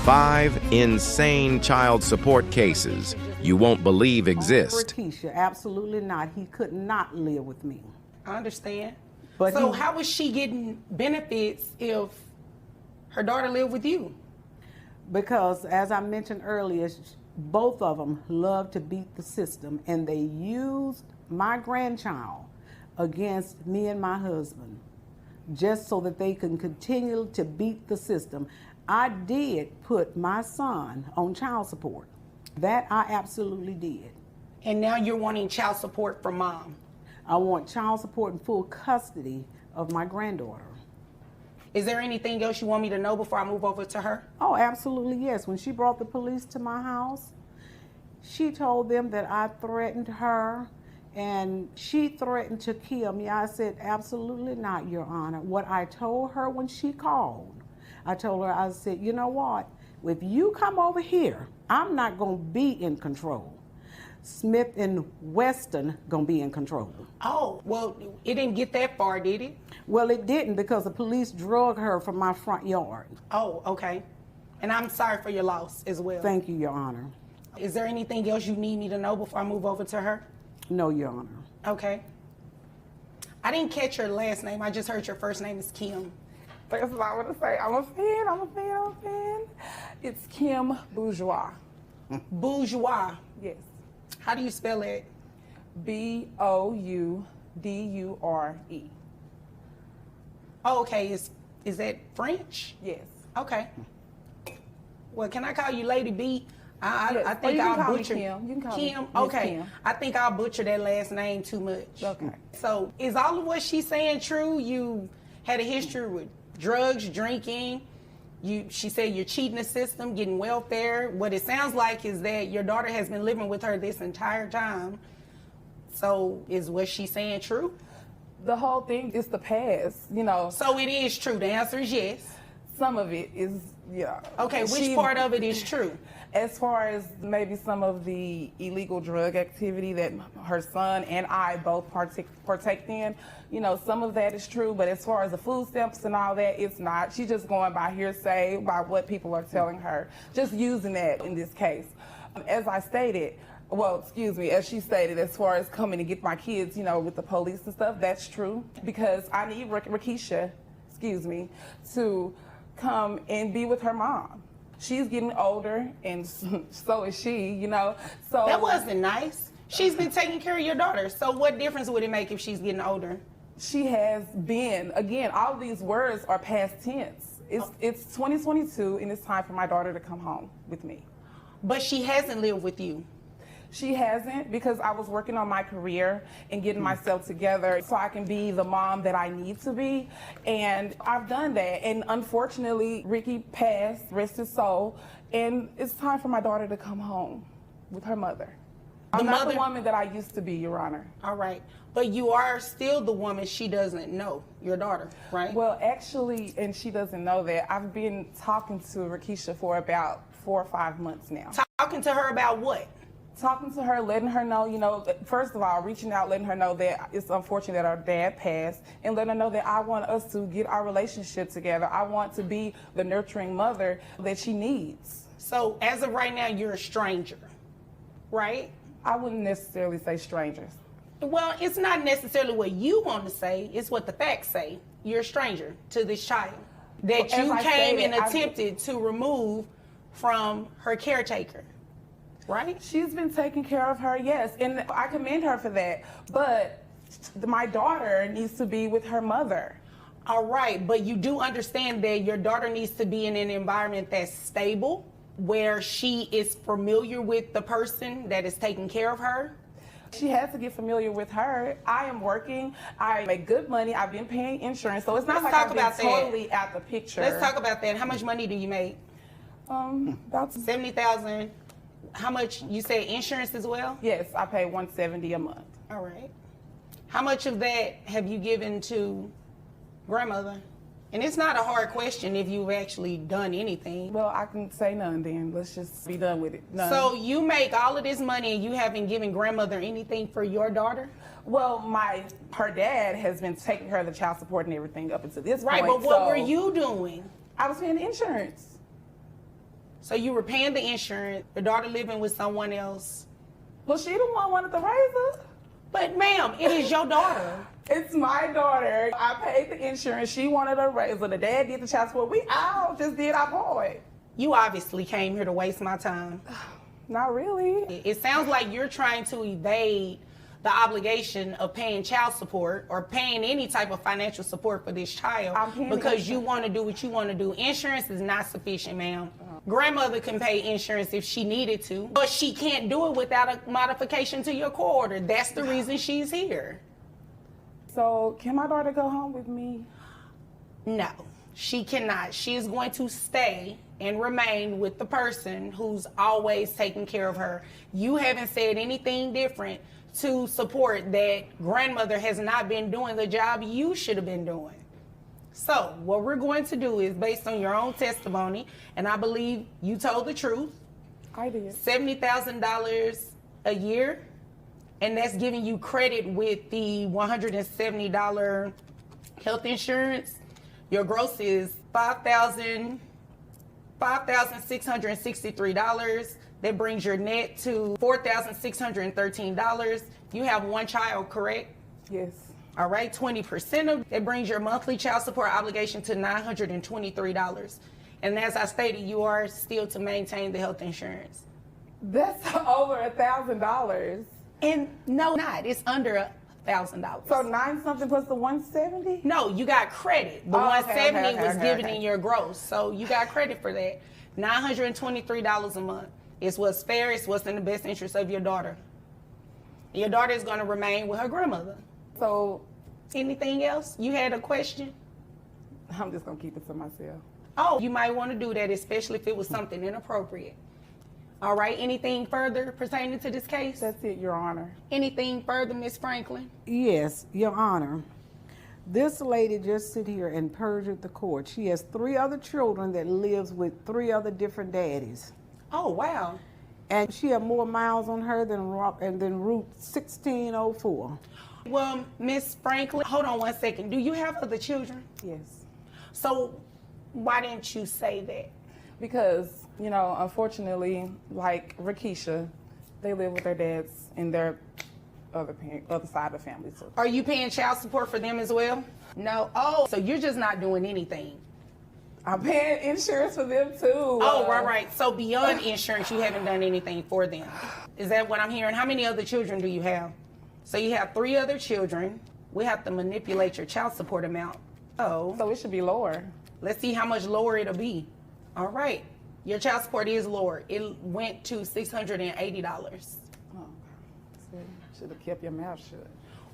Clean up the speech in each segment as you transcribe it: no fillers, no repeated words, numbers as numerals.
5 insane child support cases you won't believe exist. Keisha, absolutely not. He could not live with me. I understand. But so how was she getting benefits if her daughter lived with you? Because, as I mentioned earlier, both of them love to beat the system, and they used my grandchild against me and my husband just so that they can continue to beat the system. I did put my son on child support. That I absolutely did. And now you're wanting child support from mom? I want child support and full custody of my granddaughter. Is there anything else you want me to know before I move over to her? Oh, absolutely, yes. When she brought the police to my house, she told them that I threatened her, and she threatened to kill me. I said, absolutely not, Your Honor. What I told her when she called, I told her, I said, you know what? If you come over here, I'm not going to be in control. Smith and Weston going to be in control. Oh, well, it didn't get that far, did it? Well, it didn't, because the police drug her from my front yard. Oh, okay. And I'm sorry for your loss as well. Thank you, Your Honor. Is there anything else you need me to know before I move over to her? No, Your Honor. Okay. I didn't catch your last name. I just heard your first name is Kim. That's what I want to say. I'm a fan. It's Kim Bourgeois. Bourgeois. Yes. How do you spell it? Boudure. Oh, okay. Is that French? Yes. Okay. Well, can I call you Lady B? Yes. I think I'll butcher Kim. You can call Kim. me Okay. Kim. I think I'll butcher that last name too much. Okay. So, is all of what she's saying true? You had a history with drugs, drinking. She said you're cheating the system, getting welfare. What it sounds like is that your daughter has been living with her this entire time. So, is what she's saying true? The whole thing is the past, you know. So it is true. The answer is yes. Some of it is, yeah. Okay, which part of it is true? As far as maybe some of the illegal drug activity that her son and I both partake in, you know, some of that is true, but as far as the food stamps and all that, it's not. She's just going by hearsay, by what people are telling her, just using that in this case. As I stated, well, excuse me, as she stated, as far as coming to get my kids, you know, with the police and stuff, that's true, because I need Rakisha, to come and be with her mom. She's getting older, and so is she, you know. So that wasn't nice. She's been taking care of your daughter, so what difference would it make if she's getting older? She has been, again, all of these words are past tense. It's 2022, and it's time for my daughter to come home with me. But she hasn't lived with you. She hasn't, because I was working on my career and getting myself together so I can be the mom that I need to be. And I've done that. And unfortunately, Ricky passed, rest his soul. And it's time for my daughter to come home with her mother. I'm not the woman that I used to be, Your Honor. All right. But you are still the woman she doesn't know, your daughter, right? Well, actually, and she doesn't know that, I've been talking to Rakisha for about 4 or 5 months now. Talking to her about what? Talking to her, letting her know, you know, first of all, reaching out, letting her know that it's unfortunate that our dad passed, and letting her know that I want us to get our relationship together. I want to be the nurturing mother that she needs. So, as of right now, you're a stranger, right? I wouldn't necessarily say strangers. Well, it's not necessarily what you want to say, it's what the facts say. You're a stranger to this child that you came and attempted to remove from her caretaker. Right? She's been taking care of her, yes, and I commend her for that. But my daughter needs to be with her mother. All right, but you do understand that your daughter needs to be in an environment that's stable, where she is familiar with the person that is taking care of her. She has to get familiar with her. I am working. I make good money. I've been paying insurance, so it's not like I've been totally out the picture. Let's talk about that. How much money do you make? About $70,000. How much, you say insurance as well? Yes, I pay $170 a month. All right. How much of that have you given to grandmother? And it's not a hard question if you've actually done anything. Well, I can say none then. Let's just be done with it. None. So you make all of this money and you haven't given grandmother anything for your daughter? Well, her dad has been taking care of the child support and everything up until this point. Right, but what were you doing? I was paying the insurance. So you were paying the insurance, your daughter living with someone else. Well, she the one wanted to raise her. But ma'am, it is your daughter. It's my daughter. I paid the insurance. She wanted a raise her. The dad did the child support. We all just did our part. You obviously came here to waste my time. Not really. It sounds like you're trying to evade the obligation of paying child support or paying any type of financial support for this child because you want to do what you want to do. Insurance is not sufficient, ma'am. Grandmother can pay insurance if she needed to, but she can't do it without a modification to your court order. That's the reason she's here. So can my daughter go home with me? No, she cannot. She is going to stay and remain with the person who's always taking care of her. You haven't said anything different to support that grandmother has not been doing the job you should have been doing. So what we're going to do is, based on your own testimony, and I believe you told the truth. I did. $70,000 a year, and that's giving you credit with the $170 health insurance. Your gross is $5,663. That brings your net to $4,613. You have one child, correct? Yes. All right, 20% of that brings your monthly child support obligation to $923. And as I stated, you are still to maintain the health insurance. That's over $1,000. And no, not. It's under $1,000. So 9 something plus the 170? No, you got credit. The Oh, okay, 170 okay, was okay, given okay. in your gross. So you got credit for that. $923 a month. It's what's fair. It's what's in the best interest of your daughter. Your daughter is going to remain with her grandmother. So Anything else? You had a question? I'm just going to keep it to myself. Oh, you might want to do that, especially if it was something inappropriate. All right, anything further pertaining to this case? That's it, Your Honor. Anything further, Ms. Franklin? Yes, Your Honor. This lady just sit here and perjured the court. She has 3 other children that lives with 3 other different daddies. Oh, wow. And she had more miles on her than Route 1604. Well, Ms. Franklin, hold on one second. Do you have other children? Yes. So why didn't you say that? Because, you know, unfortunately, like Rakisha, they live with their dads in their other side of the family. So. Are you paying child support for them as well? No. Oh, so you're just not doing anything. I'm paying insurance for them too. Oh, right. So beyond insurance, you haven't done anything for them. Is that what I'm hearing? How many other children do you have? So you have 3 other children. We have to manipulate your child support amount. Oh. So it should be lower. Let's see how much lower it'll be. All right. Your child support is lower. It went to $680. Oh, should have kept your mouth shut.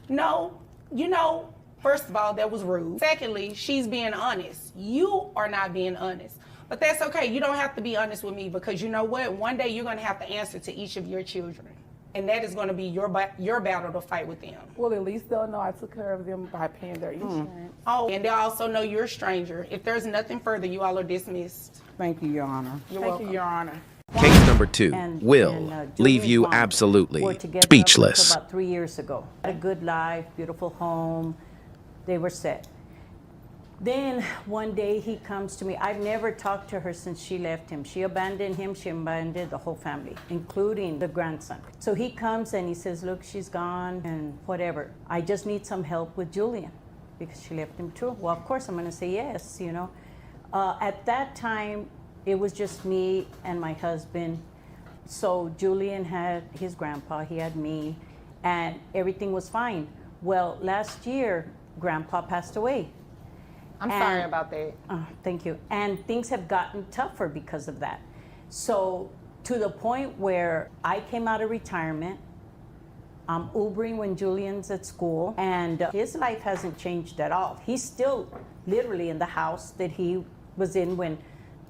No, you know, first of all, that was rude. Secondly, she's being honest. You are not being honest. But that's okay. You don't have to be honest with me because you know what? One day you're going to have to answer to each of your children. And that is going to be your battle to fight with them. Well, at least they'll know I took care of them by paying their insurance. Oh, and they'll also know you're a stranger. If there's nothing further, you all are dismissed. Thank you, Your Honor. Thank you, Your Honor. Case number 2 will leave you absolutely speechless. About 3 years ago. Had a good life, beautiful home. They were set. Then one day he comes to me. I've never talked to her since she left him. She abandoned him. She abandoned the whole family, including the grandson. So he comes and he says, look, she's gone and whatever. I just need some help with Julian because she left him too. Well, of course I'm going to say yes, you know. At that time, it was just me and my husband. So Julian had his grandpa, he had me, and everything was fine. Well, last year, Grandpa passed away. I'm sorry about that. Thank you. And things have gotten tougher because of that. So to the point where I came out of retirement, I'm Ubering when Julian's at school, and his life hasn't changed at all. He's still literally in the house that he was in when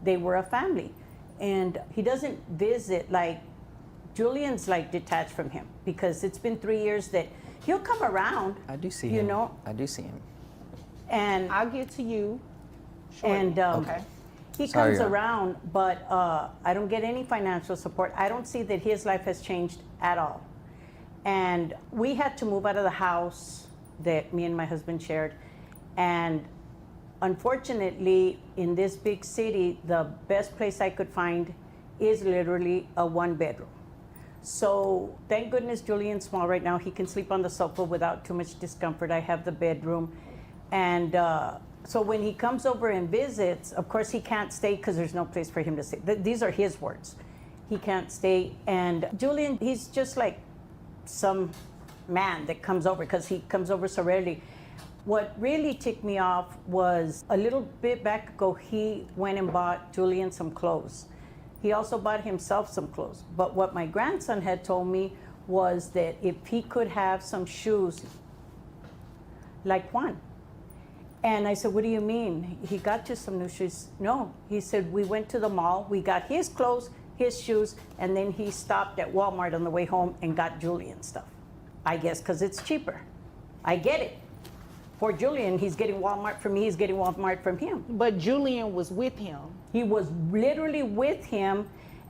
they were a family. And he doesn't visit, like, Julian's like detached from him because it's been 3 years that he'll come around. I do see him. You know? I do see him. And I'll get to you shortly. And okay. he Sorry, comes Your Honor. around, but I don't get any financial support. I don't see that his life has changed at all. And we had to move out of the house that me and my husband shared. And unfortunately, in this big city, the best place I could find is literally a 1-bedroom. So thank goodness Julian's small right now. He can sleep on the sofa without too much discomfort. I have the bedroom. And so when he comes over and visits, of course he can't stay because there's no place for him to stay. These are his words. He can't stay. And Julian, he's just like some man that comes over because he comes over so rarely. What really ticked me off was a little bit back ago, he went and bought Julian some clothes. He also bought himself some clothes. But what my grandson had told me was that if he could have some shoes like Juan. And I said, what do you mean? He got you some new shoes? No, he said, we went to the mall, we got his clothes, his shoes, and then he stopped at Walmart on the way home and got Julian stuff. I guess because it's cheaper. I get it. For Julian, he's getting Walmart from me, he's getting Walmart from him. But Julian was with him. He was literally with him,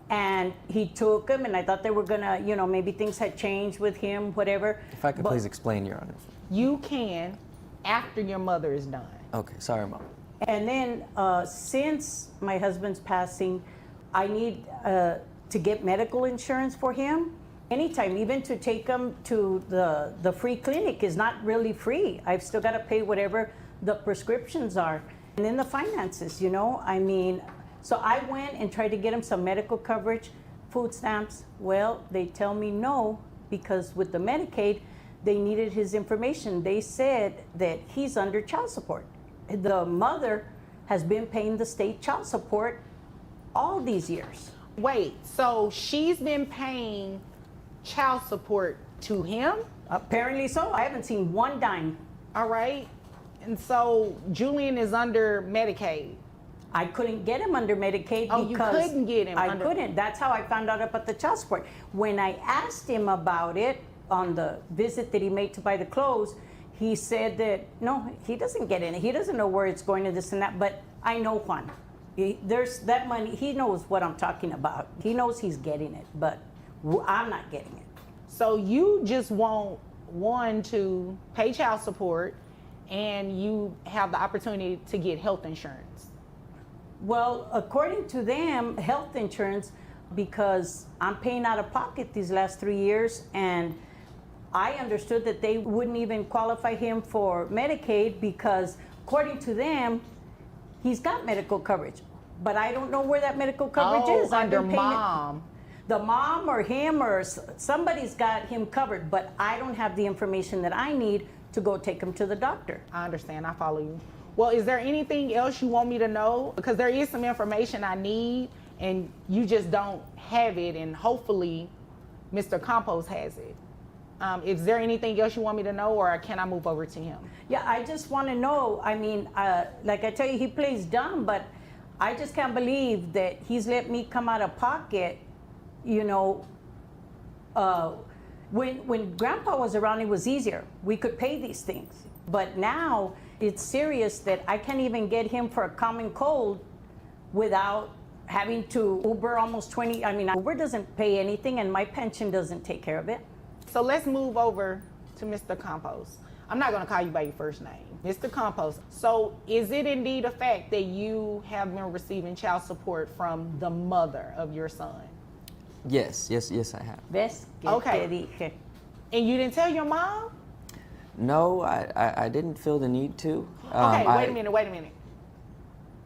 and he took him, and I thought they were gonna, you know, maybe things had changed with him, whatever. If I could please explain, Your Honor. You can after your mother is done. Okay, sorry, Mom. And then since my husband's passing, I need to get medical insurance for him. Anytime, even to take him to the free clinic is not really free. I've still got to pay whatever the prescriptions are. And then the finances, you know, I mean, so I went and tried to get him some medical coverage, food stamps. Well, they tell me no, because with the Medicaid, they needed his information. They said that he's under child support. The mother has been paying the state child support all these years. Wait, so she's been paying child support to him? Apparently so. I haven't seen one dime. All right. And so Julian is under Medicaid. I couldn't get him under Medicaid Oh, because you couldn't get him I under... couldn't. That's how I found out about the child support. When I asked him about it on the visit that he made to buy the clothes, he said that, no, he doesn't get in it. He doesn't know where it's going to this and that, but I know Juan. There's that money. He knows what I'm talking about. He knows he's getting it, but I'm not getting it. So you just want one to pay child support and you have the opportunity to get health insurance. Well, according to them, health insurance, because I'm paying out of pocket these last 3 years, and I understood that they wouldn't even qualify him for Medicaid because, according to them, he's got medical coverage. But I don't know where that medical coverage is. Under I've been paying mom. the mom or him or somebody's got him covered, but I don't have the information that I need to go take him to the doctor. I understand. I follow you. Well, is there anything else you want me to know? Because there is some information I need and you just don't have it, and hopefully Mr. Campos has it. Is there anything else you want me to know, or can I move over to him? Yeah, I just want to know. I mean, like I tell you, he plays dumb, but I just can't believe that he's let me come out of pocket, you know. When Grandpa was around, it was easier. We could pay these things. But now it's serious that I can't even get him for a common cold without having to Uber almost 20. I mean, Uber doesn't pay anything and my pension doesn't take care of it. So let's move over to Mr. Campos. I'm not going to call you by your first name. Mr. Campos, so is it indeed a fact that you have been receiving child support from the mother of your son? Yes, I have. ¿Ves? Que Okay. te dije. And you didn't tell your mom? No, I didn't feel the need to. Okay, wait a minute.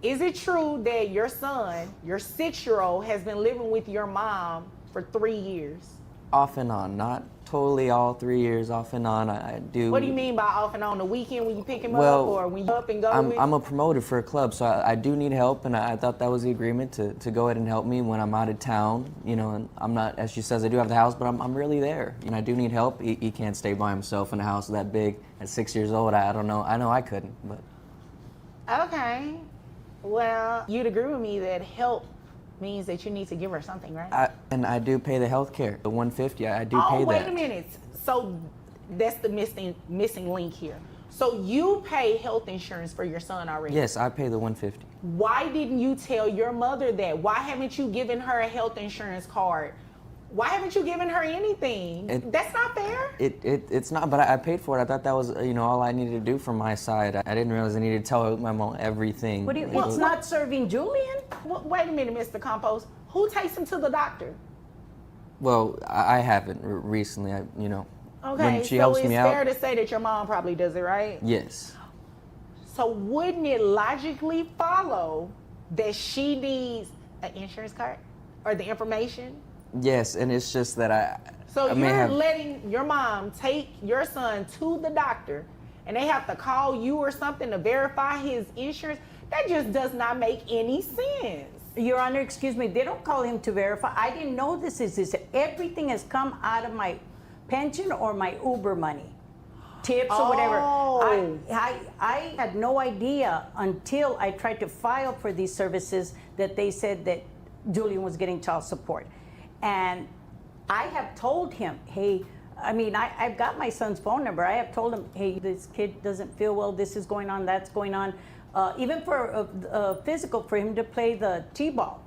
Is it true that your son, your 6-year-old, has been living with your mom for 3 years? Off and on, not totally all 3 years, off and on. I do. What do you mean by off and on? The weekend when you pick him Well, up, or when you up and go with? I'm a promoter for a club, so I do need help, and I thought that was the agreement to go ahead and help me when I'm out of town. You know, and I'm not, as she says, I do have the house, but I'm really there. And I do need help. He can't stay by himself in a house that big at 6 years old. I don't know. I know I couldn't, but. Okay. Well, you'd agree with me that help means that you need to give her something, right? And I do pay the health care, the $150. I do pay that. Oh, wait a minute. So that's the missing link here. So you pay health insurance for your son already? Yes, I pay the $150. Why didn't you tell your mother that? Why haven't you given her a health insurance card? Why haven't you given her anything? That's not fair. It's not, but I paid for it. I thought that was, all I needed to do from my side. I didn't realize I needed to tell my mom everything. What do you, it's not serving Julian? Wait a minute, Mr. Campos. Who takes him to the doctor? Well, I haven't recently. You know, Okay, when she so helps it's me fair out. to say that your mom probably does it, right? Yes. So wouldn't it logically follow that she needs an insurance card or the information? Yes, and it's just that So I may you're have. letting your mom take your son to the doctor and they have to call you or something to verify his insurance? That just does not make any sense. Your Honor, excuse me, they don't call him to verify. I didn't know this is this. Everything has come out of my pension or my Uber money, tips or whatever. Oh. I had no idea until I tried to file for these services that they said that Julian was getting child support. And I have told him, hey, I mean, I've got my son's phone number. I have told him, hey, this kid doesn't feel well, this is going on, that's going on. Even for physical, for him to play the T-ball.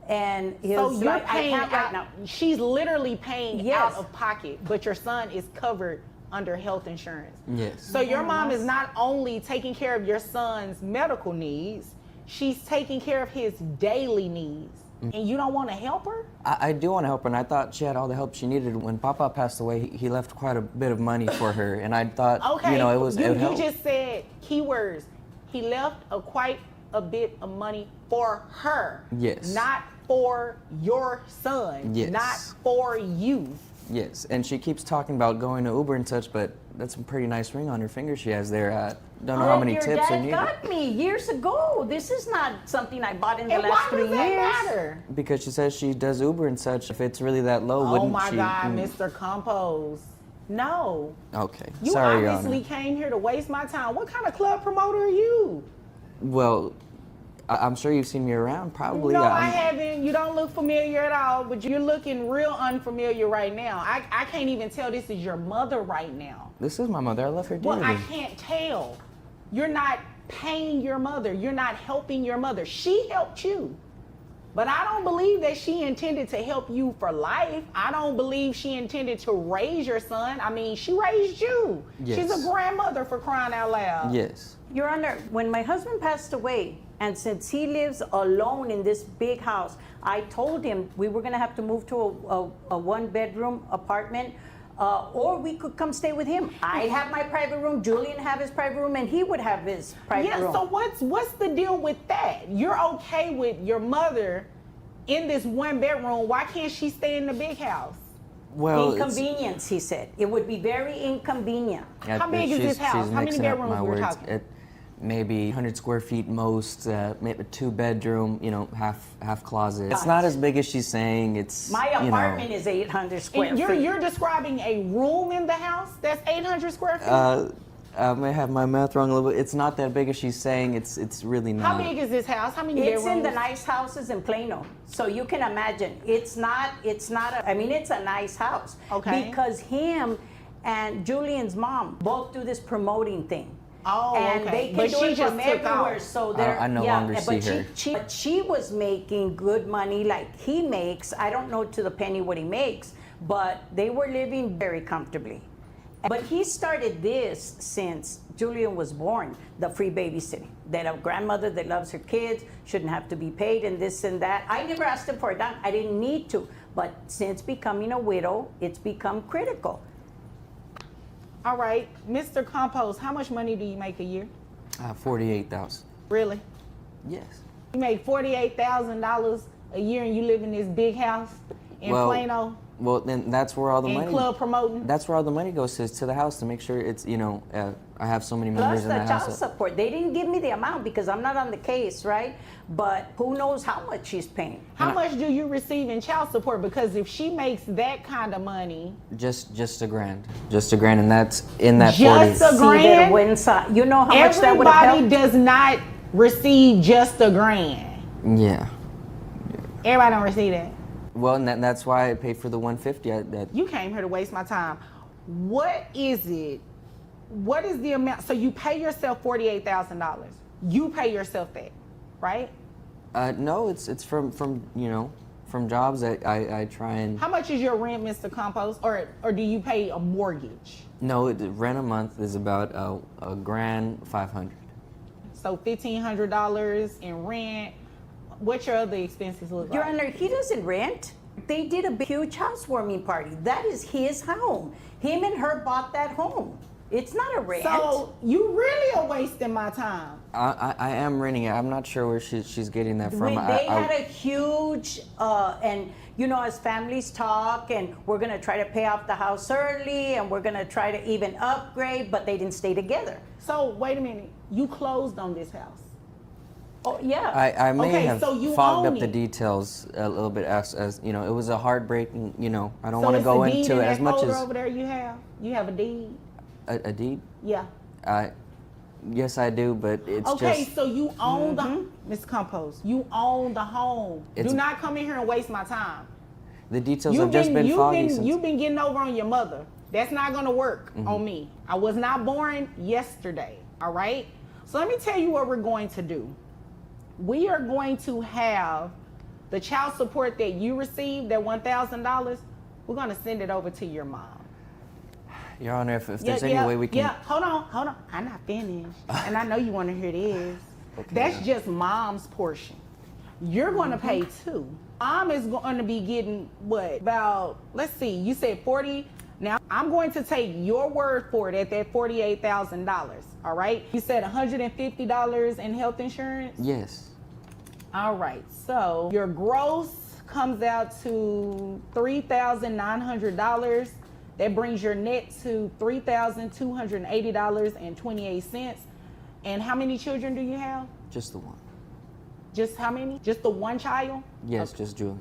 And his, So you're like, paying I can't out, right now. she's literally paying Yes. out of pocket, but your son is covered under health insurance. Yes. So your mom is not only taking care of your son's medical needs, she's taking care of his daily needs. And you don't want to help her? I do want to help her, and I thought she had all the help she needed. When Papa passed away, he left quite a bit of money for her, and I thought, Okay, you know, it would you help. just said keywords. He left quite a bit of money for her. Yes. Not for your son. Yes. Not for you. Yes, and she keeps talking about going to Uber and such, but that's a pretty nice ring on her finger she has there. Don't know how many Your tips are dad needed. got me years ago. This is not something I bought in the And last why 3 does that years. matter? Because she says she does Uber and such. If it's really that low, Oh wouldn't my she? God, Mr. Compose. No. Okay, You sorry, Your obviously Honor. came here to waste my time. What kind of club promoter are you? Well, I'm sure you've seen me around, probably. No, I haven't. You don't look familiar at all, but you're looking real unfamiliar right now. I can't even tell this is your mother right now. This is my mother. I love her Well, dearly. I can't tell. You're not paying your mother. You're not helping your mother. She helped you. But I don't believe that she intended to help you for life. I don't believe she intended to raise your son. I mean, she raised you. Yes. She's a grandmother, for crying out loud. Yes. Your Honor, when my husband passed away, and since he lives alone in this big house, I told him we were going to have to move to a one-bedroom apartment, or we could come stay with him. I'd have my private room, Julian have his private room, and he would have his private Yeah, room. so what's the deal with that? You're okay with your mother in this one bedroom. Why can't she stay in the big house? Well, Inconvenience, he said. It would be very inconvenient. How big is this house? How many mixing up bedrooms my we're words. talking? Maybe 100 square feet most, maybe 2-bedroom, you know, half closet. It's not as big as she's saying. It's My you know, apartment is 800 square And feet. you're describing a room in the house that's 800 square feet? I may have my math wrong a little bit. It's not that big as she's saying. It's really not. How big is this house? How many It's bedrooms? in the nice houses in Plano. So you can imagine, it's not I mean, it's a nice house. Okay. Because him and Julian's mom both do this promoting thing. Oh, and okay. they can But do she it just from took everywhere. off. So they're I no yeah, longer but see her. But she was making good money like he makes. I don't know to the penny what he makes, but they were living very comfortably. But he started this since Julian was born, the free babysitting. That a grandmother that loves her kids shouldn't have to be paid and this and that. I never asked him for a dime. I didn't need to. But since becoming a widow, it's become critical. All right, Mr. Compose, how much money do you make a year? 48,000. Really? Yes. You make $48,000 a year and you live in this big house in Plano Well, then that's where all the and money. club promoting? That's where all the money goes to the house to make sure it's I have so many members Plus in the the child house. support. They didn't give me the amount because I'm not on the case, right? But who knows how much she's paying. How much do you receive in child support? Because if she makes that kind of money, Just $1,000. Just $1,000, and that's in that Just 40. a grand? See that when you know how much that would have everybody helped? does not receive just $1,000. Yeah. Everybody don't receive that. Well, and that's why I paid for the 150. You came here to waste my time. What is it? What is the amount? So you pay yourself $48,000. You pay yourself that, right? No, it's from jobs that I try and. How much is your rent, Mr. Compose, or do you pay a mortgage? No, rent a month is about $1,500. So $1,500 in rent. What your other expenses look Your like? Honor, he doesn't rent. They did a huge housewarming party. That is his home. Him and her bought that home. It's not a rent. So you really are wasting my time. I am renting it. I'm not sure where she's getting that from. They had a huge, and you know, as families talk, and we're gonna try to pay off the house early, and we're gonna try to even upgrade, but they didn't stay together. So wait a minute, you closed on this house. Oh yeah. I may Okay, have so you fogged own up the it. details a little bit as you know, it was a heartbreaking, you know, I don't So want to it's go a deed into in it that as much folder as over there you have a deed. a deed. Yeah. Yes, I do, but it's Okay, just so you own the Mr. Compost. You own the home. It's- Do not come in here and waste my time. the details have just been foggy since. You've been getting over on your mother. That's not gonna work Mm-hmm. on me. I was not born yesterday. All right. So let me tell you what we're going to do. We are going to have the child support that you received, that $1,000. We're gonna send it over to your mom. Your Honor, if there's any way we can. Yeah, hold on. I'm not finished. And I know you want to hear this. That's just mom's portion. You're going to pay too. Mom is going to be getting what? About, let's see, you said 40. Now, I'm going to take your word for it at that $48,000. All right? You said $150 in health insurance? Yes. All right, so your gross comes out to $3,900. That brings your net to $3,280.28. And how many children do you have? Just the one. Just how many? Just the one child? Yes, just Julian.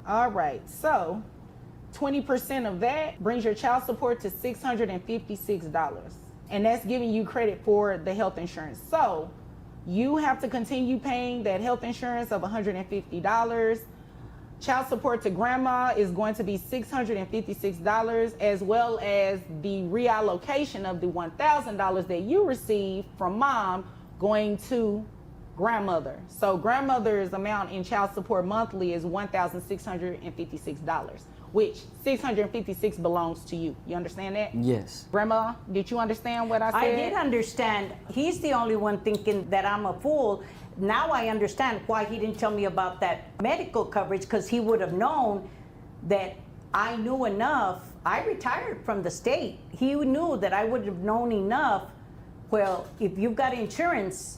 All right, so 20% of that brings your child support to $656. And that's giving you credit for the health insurance. So you have to continue paying that health insurance of $150. Child support to grandma is going to be $656, as well as the reallocation of the $1,000 that you received from mom going to grandmother. So grandmother's amount in child support monthly is $1,656, which $656 belongs to you. You understand that? Yes. Grandma, did you understand what I said? I did understand. He's the only one thinking that I'm a fool. Now I understand why he didn't tell me about that medical coverage, because he would have known that I knew enough. I retired from the state. He knew that I would have known enough. Well, if you've got insurance,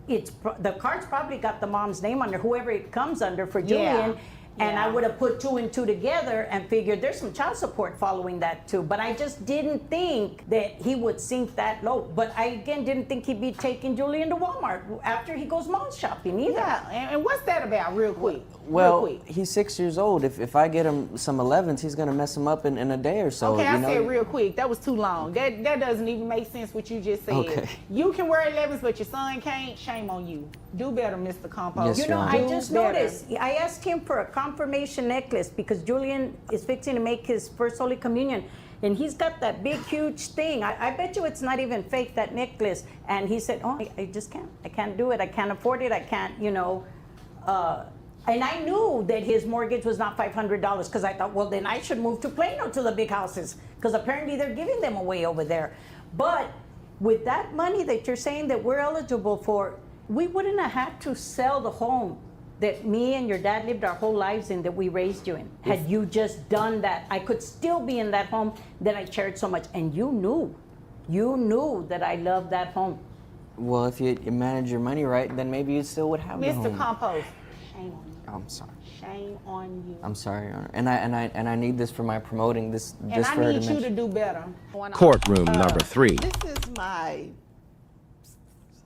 the card's probably got the mom's name under, whoever it comes under for Julian. And I would have put 2 and 2 together and figured there's some child support following that too. But I just didn't think that he would sink that low. But I, again, didn't think he'd be taking Julian to Walmart after he goes mall shopping either. Yeah, and what's that about real quick? Well, real quick. he's 6 years old. If I get him some 11s, he's gonna mess him up in a day or so. Okay, you I know? said real quick. That was too long. That doesn't even make sense what you just said. Okay. You can wear 11s, but your son can't. Shame on you. Do better, Mr. Compost. Yes, You know, Your I Honor. just noticed, I asked him for a confirmation necklace because Julian is fixing to make his first Holy Communion. And he's got that big, huge thing. I bet you it's not even fake, that necklace. And he said, oh, I just can't. I can't do it. I can't afford it. I can't, you know. And I knew that his mortgage was not $500 because I thought, well, then I should move to Plano to the big houses because apparently they're giving them away over there. But with that money that you're saying that we're eligible for, we wouldn't have had to sell the home that me and your dad lived our whole lives in, that we raised you in. Had you just done that, I could still be in that home that I cherished so much. And you knew that I loved that home. Well, if you manage your money right, then maybe you still would have the home. Mr. Compost, shame on you. I'm sorry. Shame on you. I'm sorry, Your Honor. And I need this for my promoting this. And just I for her need to you to mention. do better. Courtroom number 3. This is my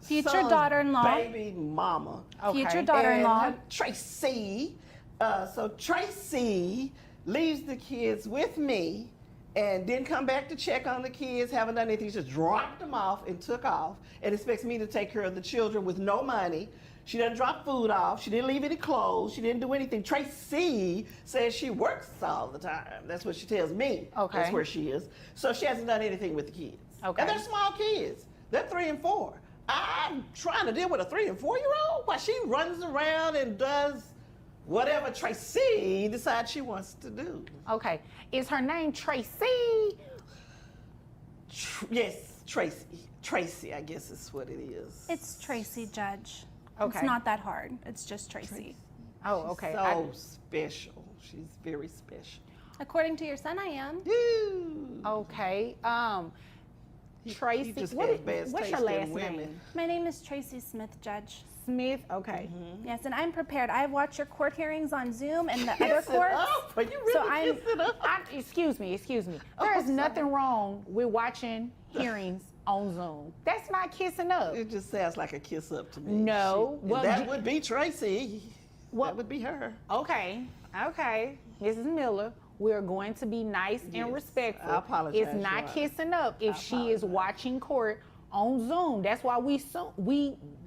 Future son's daughter-in-law. baby mama. Future And daughter-in-law. her Tracy. So Tracy leaves the kids with me and didn't come back to check on the kids, haven't done anything. She just dropped them off and took off and expects me to take care of the children with no money. She doesn't drop food off. She didn't leave any clothes. She didn't do anything. Tracy says she works all the time. That's what she tells me. Okay. That's where she is. So she hasn't done anything with the kids. Okay. And they're small kids. They're 3 and 4. I'm trying to deal with a 3 and 4-year-old while she runs around and does whatever Tracy decides she wants to do. Okay. Is her name Tracy? Yes, Tracy. Tracy, I guess is what it is. It's Tracy, Judge. Okay. It's not that hard. It's just Tracy. Oh, okay. So special. She's very special. According to your son, I am. Okay. Tracy, He just what has is- bad what's your taste in last women. name? My name is Tracy Smith, Judge. Smith. Okay. Yes, and I'm prepared. I've watched your court hearings on Zoom and the other Kiss it courts. up. Are you really So I'm- kiss it up? Excuse me. Oh, There is sorry. nothing wrong with watching hearings on Zoom. That's not kissing up. It just sounds like a kiss up to me. No. And Well, that would be Tracy. Well- That would be her. Okay. Mrs. Miller, we're going to be nice Yes, and respectful. I apologize, It's not Your Honor. kissing up if she is watching court on Zoom. That's why we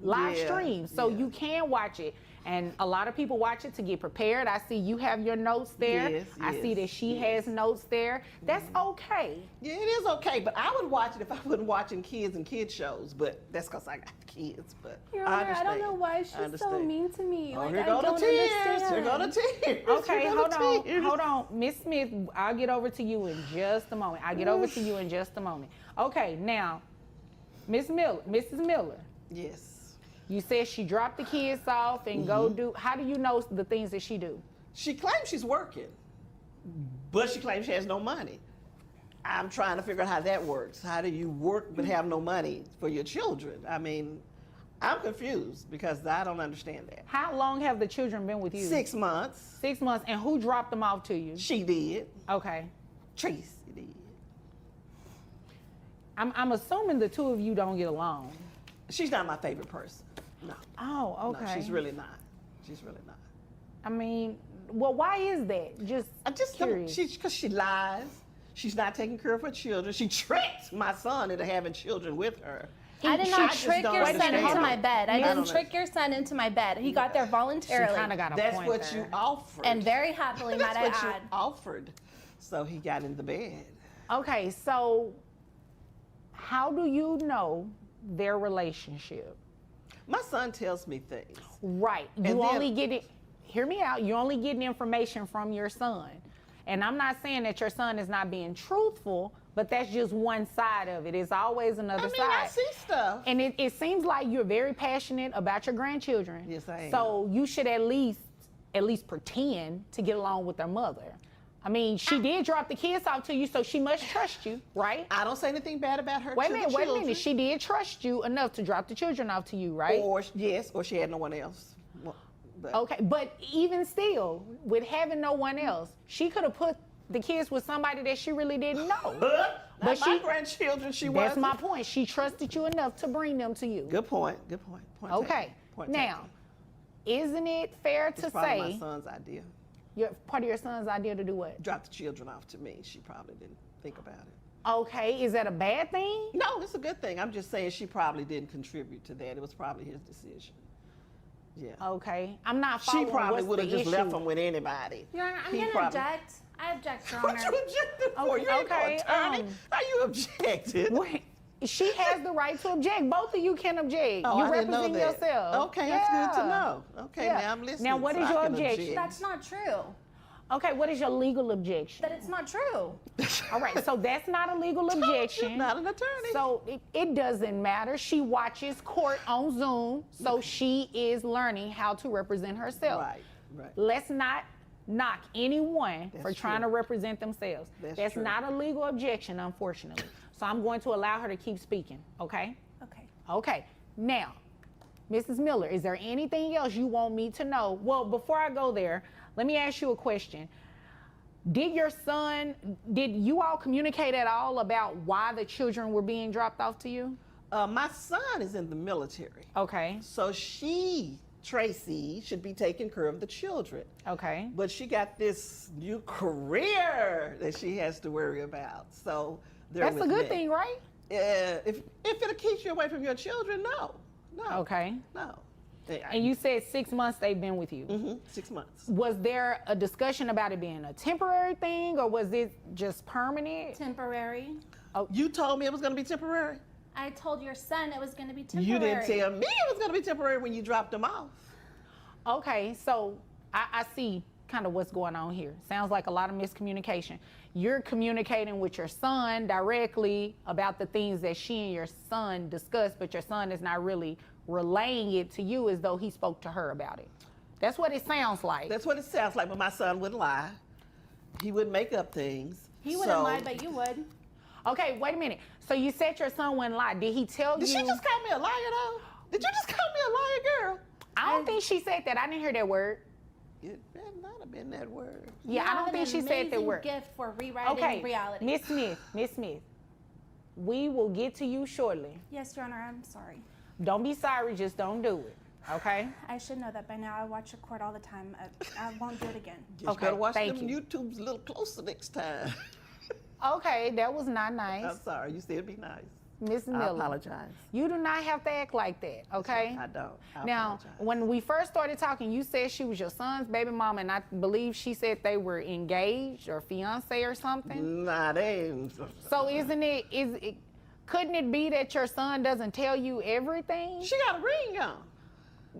live Yeah, stream, so yeah. you can watch it. And a lot of people watch it to get prepared. I see you have your notes there. Yes, I see yes, that she yes. has notes there. That's okay. Yeah, it is okay, but I would watch it if I wasn't watching kids and kid shows. But that's because I got kids. But Your I Honor, I understand. don't know why I she's so understand. mean to me. Oh, Like, here I go the don't tears. understand. Here go the tears. Okay, Here go the tears. hold on. Miss Smith, I'll get over to you in just a moment. Okay, now, Mrs. Miller, Yes. you said she dropped the kids off and go do, how do you know the things that she do? She claims she's working, but she claims she has no money. I'm trying to figure out how that works. How do you work but have no money for your children? I mean, I'm confused because I don't understand that. How long have the children been with you? 6 months. 6 months, and who dropped them off to you? She did. Okay. Tracy did. I'm assuming the two of you don't get along. She's not my favorite person. No. Oh, okay. No, she's really not. She's really not. I mean, well, why is that? I just curious. because she lies. She's not taking care of her children. She tricked my son into having children with her. I did not just trick don't your son understand into it. my bed. I I didn't don't trick your son into my bed. He got there She voluntarily. kind of got a That's point what there. you offered. And very happily, might I That's what you add. offered. So he got in the bed. Okay, so how do you know their relationship? My son tells me things. Right. You then- only get it, hear me out, you're only getting information from your son. And I'm not saying that your son is not being truthful, but that's just one side of it. It's always another I mean, side. I see stuff. And it seems like you're very passionate about your grandchildren. Yes, I am. So you should at least pretend to get along with their mother. I mean, she did drop the kids off to you, so she must trust you, right? I don't say anything bad about her. Wait a to the minute, children. She did trust you enough to drop the children off to you, right? Or yes, or she had no one else. Well, but Okay, but even still, with having no one else, she could have put the kids with somebody that she really didn't know. Not But my she- grandchildren. She That's wasn't. my point. She trusted you enough to bring them to you. Good point. Good point. Point Okay. taken. Point Now, taken. isn't it fair It's to probably my say son's idea. part of your son's idea to do what? Drop the children off to me. She probably didn't think about it. Okay, is that a bad thing? No, it's a good thing. I'm just saying she probably didn't contribute to that. It was probably his decision. Yeah. Okay, I'm not She following probably what's would have the just issue. left him with anybody. Your Honor, I'm He going to probably- object. I object, Your What Honor. you objected for? Okay, You ain't okay, no attorney. How you objected? Wait, she has the right to object. Both of you can object. Oh, you I didn't know represent that. yourself. Okay, that's good to Yeah. know. Okay, Yeah. now I'm listening. Now, what so is I your can objection? object. That's not true. Okay, what is your legal objection? That it's not true. All right, so that's not a legal objection. Not an attorney. So it doesn't matter. She watches court on Zoom, so she is learning how to represent herself. Right, right. Let's not knock anyone for That's trying true. to represent themselves. That's true. not a legal objection, unfortunately. So I'm going to allow her to keep speaking, okay? Okay. Okay, now, Mrs. Miller, is there anything else you want me to know? Well, before I go there, let me ask you a question. Did you all communicate at all about why the children were being dropped off to you? My son is in the military. Okay, So Tracy, should be taking care of the children. okay. But she got this new career that she has to worry about. So they're That's a with good me. thing, right? If it'll keep you away from your children, no. Okay. No. And you said 6 months they've been with you. 6 months. Was there a discussion about it being a temporary thing, or was it just permanent? Temporary. You told me it was going to be temporary. I told your son it was going to be temporary. You didn't tell me it was going to be temporary when you dropped them off. Okay, so I see kind of what's going on here. Sounds like a lot of miscommunication. You're communicating with your son directly about the things that she and your son discussed, but your son is not really relaying it to you as though he spoke to her about it. That's what it sounds like. That's what it sounds like, but my son wouldn't lie. He wouldn't make up things. He wouldn't lie, but you would. Okay, wait a minute. So you said your son wouldn't lie. Did he tell you? Did she just call me a liar, though? Did you just call me a liar, girl? I don't think she said that. I didn't hear that word. It better not have been that word. Yeah, I don't think she said that word. Gift for rewriting Okay, reality. Miss Smith, we will get to you shortly. Yes, Your Honor, I'm sorry. Don't be sorry, just don't do it. Okay? I should know that by now. I watch the court all the time. I won't do it again. You Okay, better watch thank them you. YouTubes a little closer next time. Okay, that was not I'm nice. sorry. You said be nice. Miss I Miller. apologize. You do not have to act like that, okay? I don't. I Now, apologize. when we first started talking, you said she was your son's baby mama, and I believe she said they were engaged or fiance or something. Nah, they ain't. So couldn't it be that your son doesn't tell you everything? She got a ring on.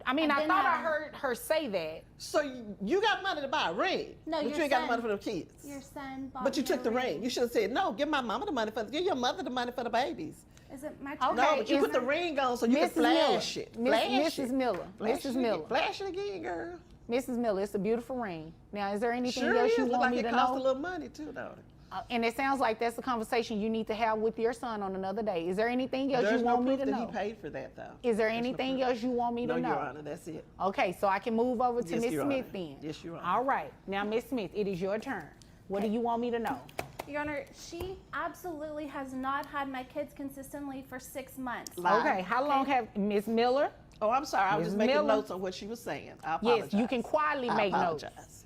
I mean, And I then, thought I heard her say that. So you got money to buy a ring. No, but your you ain't got the son- money for the kids. Your son bought But you me took a the ring. You should have said, no, give my mama the money give your mother the money for the babies. Is it my turn? Okay. No, but you is- put the ring on so you can Mrs. Miller. flash it. Flash Mrs. it. Miller. Flash Mrs. it Miller. again. Flash it again, girl. Mrs. Miller, it's a beautiful ring. Now, is there anything Sure else is. you Look want like me it to costs a know? little money too, don't it? And it sounds like that's a conversation you need to have with your son on another day. Is there anything else There's you no want me proof to that know? he paid for that, though. Is there There's no anything proof. else you want me to No, know? Your Honor, that's it. Okay, so I can move over to Yes, Miss Your Smith Honor. then. Yes, Your Honor. All right. Now, Miss Smith, it is your turn. What do you want me to know? Your Honor, she absolutely has not had my kids consistently for 6 months. Lie. Okay, how long have Miss Miller? Oh, I'm sorry. I was Ms. just making Miller? notes on what she was saying. I apologize. Yes, you can quietly make I notes. apologize.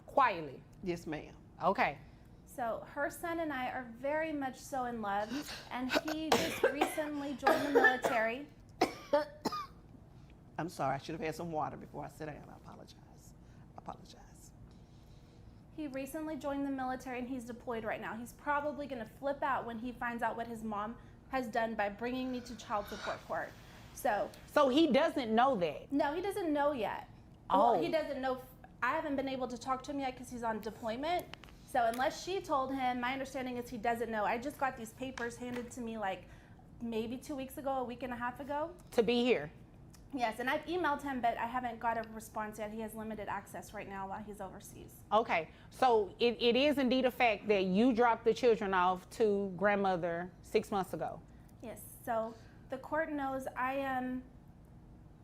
Quietly. Yes, ma'am. Okay. So her son and I are very much so in love, and he just recently joined the military. I'm sorry. I should have had some water before I sit down. I apologize. I apologize. He recently joined the military, and he's deployed right now. He's probably going to flip out when he finds out what his mom has done by bringing me to child support court. So he doesn't know that. no, he doesn't know yet. Oh. Well, he doesn't know. I haven't been able to talk to him yet because he's on deployment. So unless she told him, my understanding is he doesn't know. I just got these papers handed to me like maybe 2 weeks ago, a week and a half ago. To be here. Yes, and I've emailed him, but I haven't got a response yet. He has limited access right now while he's overseas. Okay, so it is indeed a fact that you dropped the children off to grandmother 6 months ago. Yes, so the court knows I'm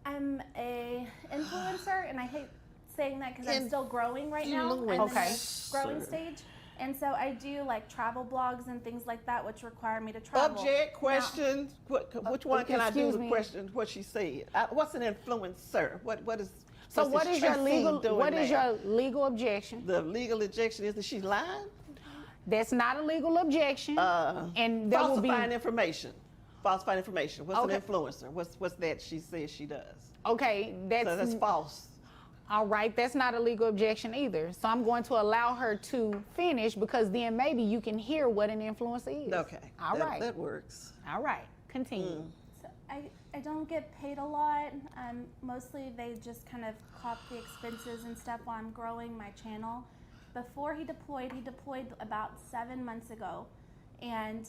a influencer, and I hate saying that because I'm still growing right now. I'm in Okay. the growing stage. And so I do like travel blogs and things like that, which require me to travel. Object, question. Which one can I do excuse to me. question what she said? What's an influencer? What is? So what's what this is your Tracy legal doing what is there? your legal objection? The legal objection is that she's lying. That's not a legal objection. And there will be Falsifying information. Falsifying information. What's Okay. an influencer? What's that she says she does? okay, So that's false. all right, that's not a legal objection either. So I'm going to allow her to finish because then maybe you can hear what an influencer is. Okay. All right. That works. All right. Continue. So I don't get paid a lot. Mostly they just kind of cop the expenses and stuff while I'm growing my channel. Before he deployed about 7 months ago. And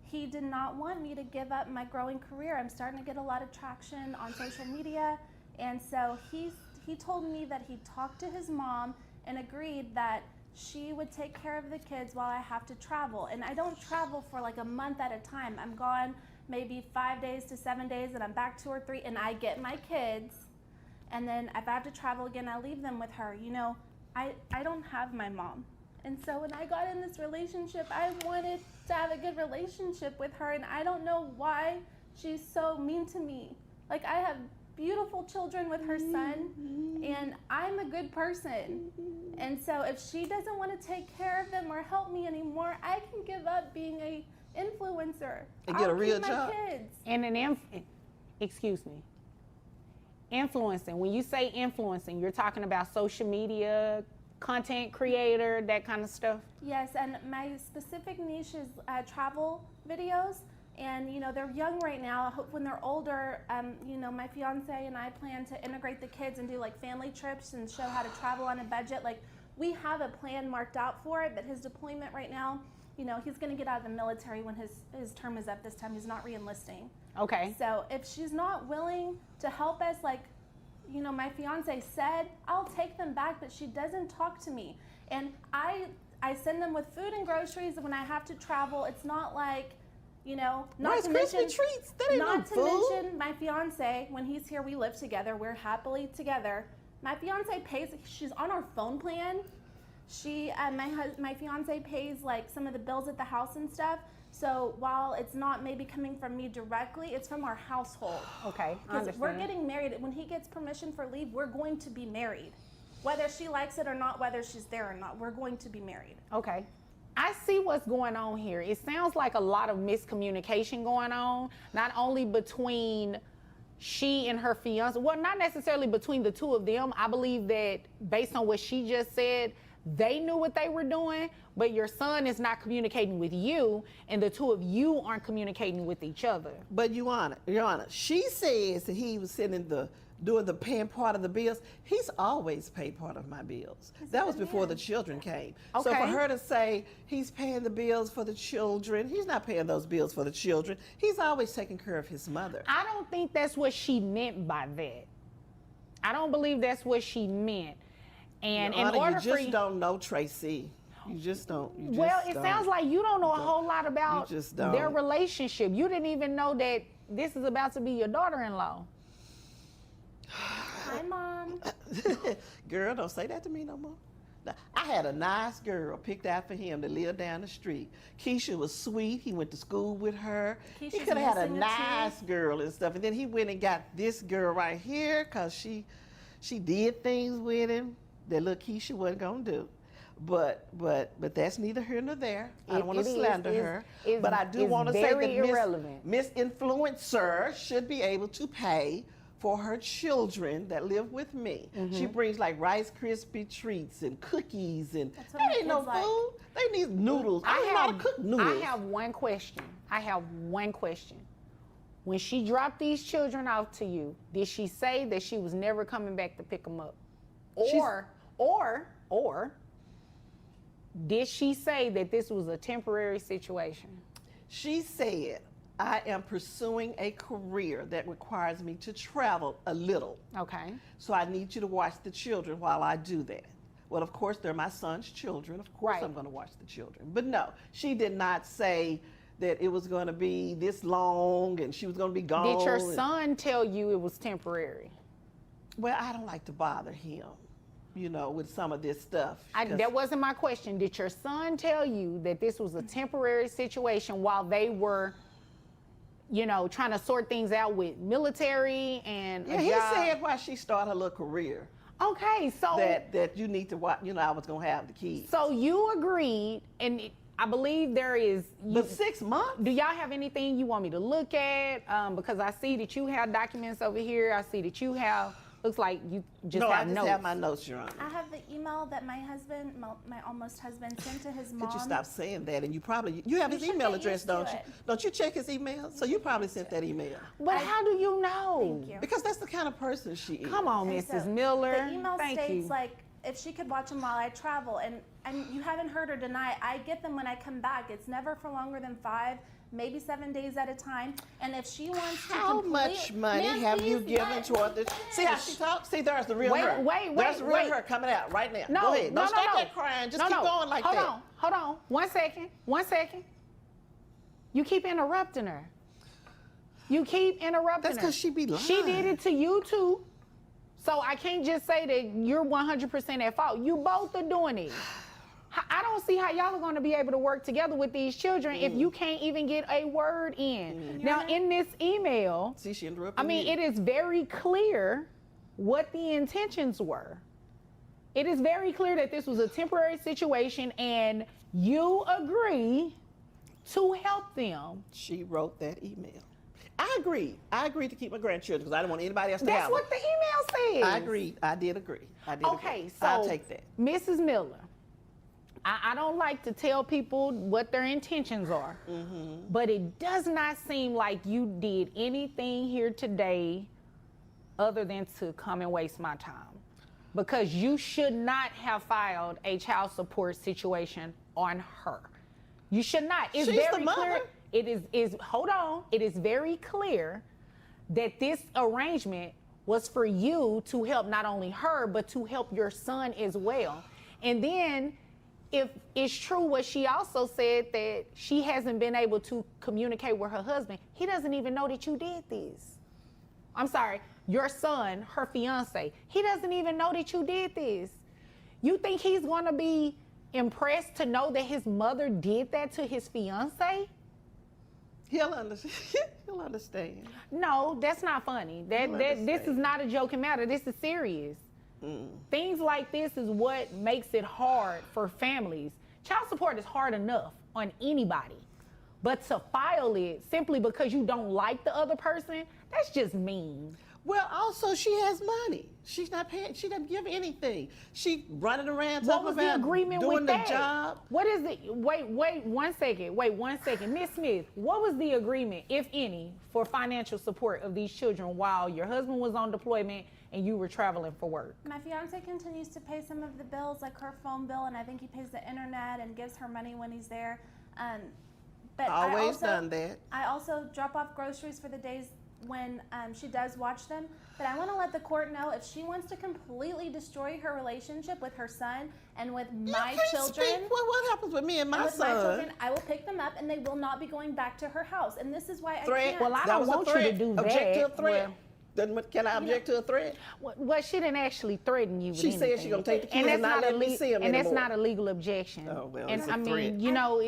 he did not want me to give up my growing career. I'm starting to get a lot of traction on social media. And so he told me that he talked to his mom and agreed that she would take care of the kids while I have to travel. And I don't travel for like a month at a time. I'm gone maybe 5 days to 7 days, and I'm back 2 or 3, and I get my kids. And then if I have to travel again, I leave them with her. You know, I don't have my mom. And so when I got in this relationship, I wanted to have a good relationship with her, and I don't know why she's so mean to me. Like, I have beautiful children with her son, and I'm a good person. And so if she doesn't want to take care of them or help me anymore, I can give up being a influencer. And get a I'll real keep job. my kids. And excuse me. Influencing. When you say influencing, you're talking about social media, content creator, that kind of stuff? Yes, and my specific niche is travel videos. And, you know, they're young right now. I hope when they're older, you know, my fiance and I plan to integrate the kids and do like family trips and show how to travel on a budget. Like, we have a plan marked out for it, but his deployment right now he's going to get out of the military when his term is up this time. He's not re-enlisting. Okay. So if she's not willing to help us, like, my fiance said, I'll take them back, but she doesn't talk to me. And I send them with food and groceries when I have to travel. It's not like, not Rice to Krispie mention, treats. That ain't no not to food. mention my fiance, when he's here, we live together. We're happily together. My fiance pays, she's on our phone plan. My fiance pays like some of the bills at the house and stuff. So while it's not maybe coming from me directly, it's from our household. Okay, I Because we're understand. getting married. When he gets permission for leave, we're going to be married. Whether she likes it or not, whether she's there or not, we're going to be married. Okay. I see what's going on here. It sounds like a lot of miscommunication going on, not only between she and her fiance, well, not necessarily between the two of them. I believe that based on what she just said, they knew what they were doing, but your son is not communicating with you, and the two of you aren't communicating with each other. But Your Honor, she says that he was doing the paying part of the bills. He's always paid part of my bills. That was before the children came. So for Okay. her to say he's paying the bills for the children, he's not paying those bills for the children. He's always taking care of his mother. I don't think that's what she meant by that. I don't believe that's what she meant. And Your in Honor, order you for just don't know Tracy. You just don't. You just well, it don't. sounds like you don't know a whole lot about You just don't. their relationship. You didn't even know that this is about to be your daughter-in-law. Hi, Mom. Girl, don't say that to me no more. Now, I had a nice girl picked out for him to live down the street. Keisha was sweet. He went to school with her. He Keisha's could have had a missing a nice girl and stuff. And then he went and got this girl right here because she did things with him that little Keisha wasn't gonna do. But that's neither here nor there. I don't want to slander her. But I do want to say very that irrelevant. Miss Influencer should be able to pay for her children that live with me. She brings like Rice Krispie treats and cookies, and That's what that my ain't no kids like. food. They need noodles. I don't know how to cook noodles. I have one question. When she dropped these children off to you, did she say that she was never coming back to pick them up? Or did she say that this was a temporary situation? She said, I am pursuing a career that requires me to travel a little. Okay. So I need you to watch the children while I do that. Well, of course, they're my son's children. Of course, Right. I'm going to watch the children. But no, she did not say that it was going to be this long and she was going to be gone. Did your and- son tell you it was temporary? Well, I don't like to bother him, with some of this stuff. 'cause- That wasn't my question. Did your son tell you that this was a temporary situation while they were, trying to sort things out with military and yeah, a he job? said why she started her little career. Okay, so That you need to watch. I was going to have the kids. so you agreed, and I believe there is. But 6 months? Do y'all have anything you want me to look at? Because I see that you have documents over here. I see that you have. Looks like you just No, have I just notes. have my notes, Your Honor. I have the email that my husband, my almost husband, sent to his mom. Could you stop saying that? And you have his should email get address, used to don't you? it. Don't you check his email? So you probably sent that email. But how do you know? Thank you. Because that's the kind of person she is. Come on, And Mrs. so Miller. The email Thank states you. like if she could watch them while I travel, and you haven't heard her deny. I get them when I come back. It's never for longer than 5, maybe 7 days at a time. And if she wants to, How much money have you given toward this? See how she talks? See, there's the real her. There's the real her coming out right now. No, Go ahead. no, Don't stop no. that crying. Just No, keep no. going like that. Hold on. 1 second. 1 second. You keep interrupting her. That's That's 'cause she be lying. She did it to you too. So I can't just say that you're 100% at fault. You both are doing it. I don't see how y'all are going to be able to work together with these children if you can't even get a word in. Now, in this email, See, she interrupted it is very clear what the intentions were. It is very clear that this was a temporary situation and you agree to help them. She wrote that email. I agreed. I agreed to keep my grandchildren because I didn't want anybody else to That's have what them. the email says. I agreed. I did agree. Okay, so I'll take that. Mrs. Miller, I don't like to tell people what their intentions are, but it does not seem like you did anything here today other than to come and waste my time, because you should not have filed a child support situation on her. You should not. It's She's the very mother. clear. It is hold on. It is very clear that this arrangement was for you to help not only her, but to help your son as well. And then if it's true what she also said, that she hasn't been able to communicate with her husband, he doesn't even know that you did this. I'm sorry, your son, her fiance, he doesn't even know that you did this. You think he's gonna be impressed to know that his mother did that to his fiance? He'll understand. He'll understand. No, that's not funny. This is not a joking matter. This is serious. Things like this is what makes it hard for families. Child support is hard enough on anybody, but to file it simply because you don't like the other person, that's just mean. Well, also she has money. She's not paying. She doesn't give anything. She running around What talking was the about agreement doing with the that? job. What is the, wait 1 second. Miss Smith, what was the agreement, if any, for financial support of these children while your husband was on deployment and you were traveling for work? My fiance continues to pay some of the bills, like her phone bill, and I think he pays the internet and gives her money when he's there. But Always done that. I also drop off groceries for the days when she does watch them. But I want to let the court know, if she wants to completely destroy her relationship with her son and with my children, What happens with me and my with son? my children, I will pick them up and they will not be going back to her house. And this is why I Threat. can't. Well, I That don't was a want you to threat. do Object to a that. threat. Can I object to a threat? Well, she didn't actually threaten you with She said anything. she's gonna take the kids and not let me see them And that's anymore. not a legal objection. Oh, well, and it's a I mean, threat. you know,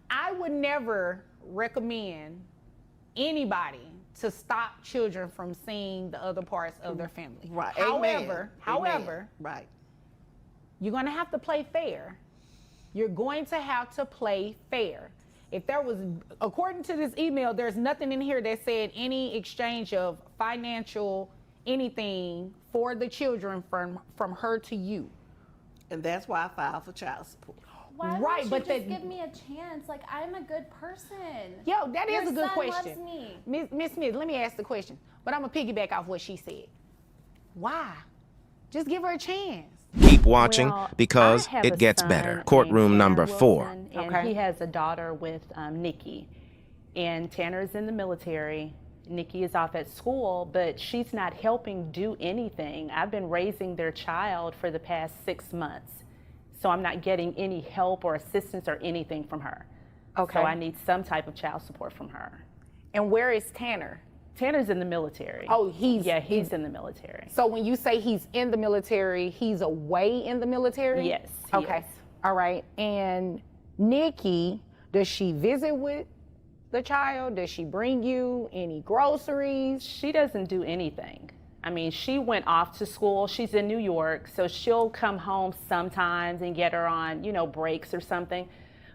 I would never recommend anybody to stop children from seeing the other parts of their family. Right. However, Amen. Right. you're going to have to play fair. You're going to have to play fair. If there was, according to this email, there's nothing in here that said any exchange of financial anything for the children from her to you. And that's why I filed for child support. Why Right, won't you but just that- give me a chance? Like, I'm a good person. Yo, that Your is a good son question. loves me. Miss Smith, let me ask the question, but I'm gonna piggyback off what she said. Why? Just give her a chance. Keep watching Well, because I have it a gets son better. named Courtroom Tanner number 4. Wilson, and Okay. he has a daughter with Nikki. And Tanner's in the military. Nikki is off at school, but she's not helping do anything. I've been raising their child for the past 6 months. So I'm not getting any help or assistance or anything from her. Okay. So I need some type of child support from her. And where is Tanner? Tanner's in the military. Oh, he's in the military. So when you say he's in the military, he's away in the military? Yes, he Okay. is. All right. And Nikki, does she visit with the child? Does she bring you any groceries? She doesn't do anything. I mean, she went off to school. She's in New York, so she'll come home sometimes and get her on, breaks or something.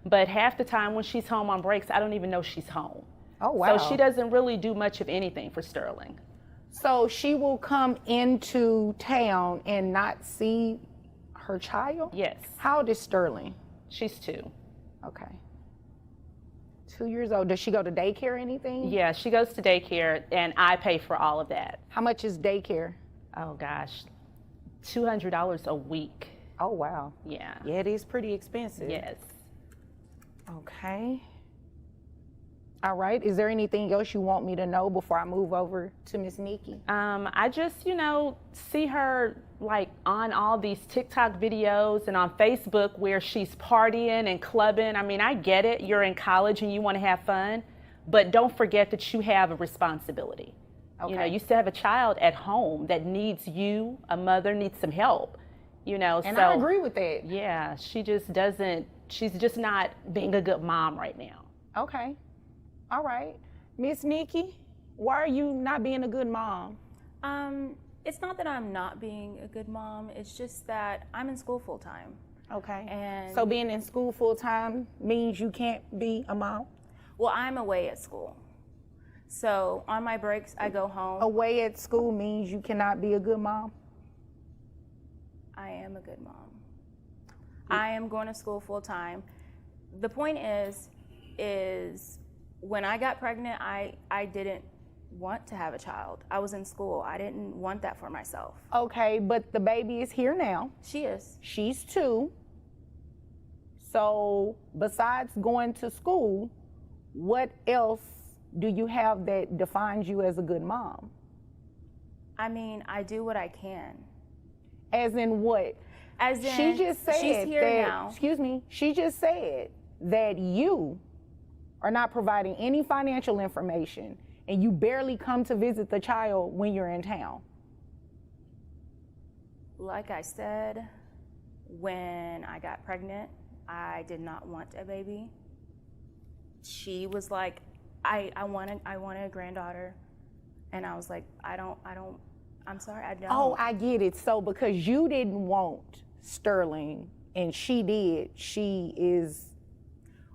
But half the time when she's home on breaks, I don't even know she's home. Oh, wow. So she doesn't really do much of anything for Sterling. So she will come into town and not see her child? Yes. How old is Sterling? She's 2. Okay. 2 years old. Does she go to daycare or anything? Yeah, she goes to daycare, and I pay for all of that. How much is daycare? Oh, gosh, $200 a week. Oh, wow. Yeah. Yeah, it is pretty expensive. Yes. Okay. All right. Is there anything else you want me to know before I move over to Miss Nikki? I just, see her like on all these TikTok videos and on Facebook where she's partying and clubbing. I mean, I get it. You're in college and you want to have fun, but don't forget that you have a responsibility. Okay. You still have a child at home that needs you. A mother needs some help, And so I agree with that. yeah, she's just not being a good mom right now. Okay. All right. Miss Nikki, why are you not being a good mom? It's not that I'm not being a good mom. It's just that I'm in school full time. Okay. And So being in school full time means you can't be a mom? well, I'm away at school. So on my breaks, I go home. Away at school means you cannot be a good mom? I am a good mom. I am going to school full time. The point is when I got pregnant, I didn't want to have a child. I was in school. I didn't want that for myself. Okay, but the baby is here now. She is. She's 2. So besides going to school, what else do you have that defines you as a good mom? I mean, I do what I can. As in what? As in, She just said she's here that, now. excuse me, she just said that you are not providing any financial information and you barely come to visit the child when you're in town. Like I said, when I got pregnant, I did not want a baby. She was like, I wanted a granddaughter. And I was like, I'm sorry, I don't. Oh, I get it. So because you didn't want Sterling and she did, she is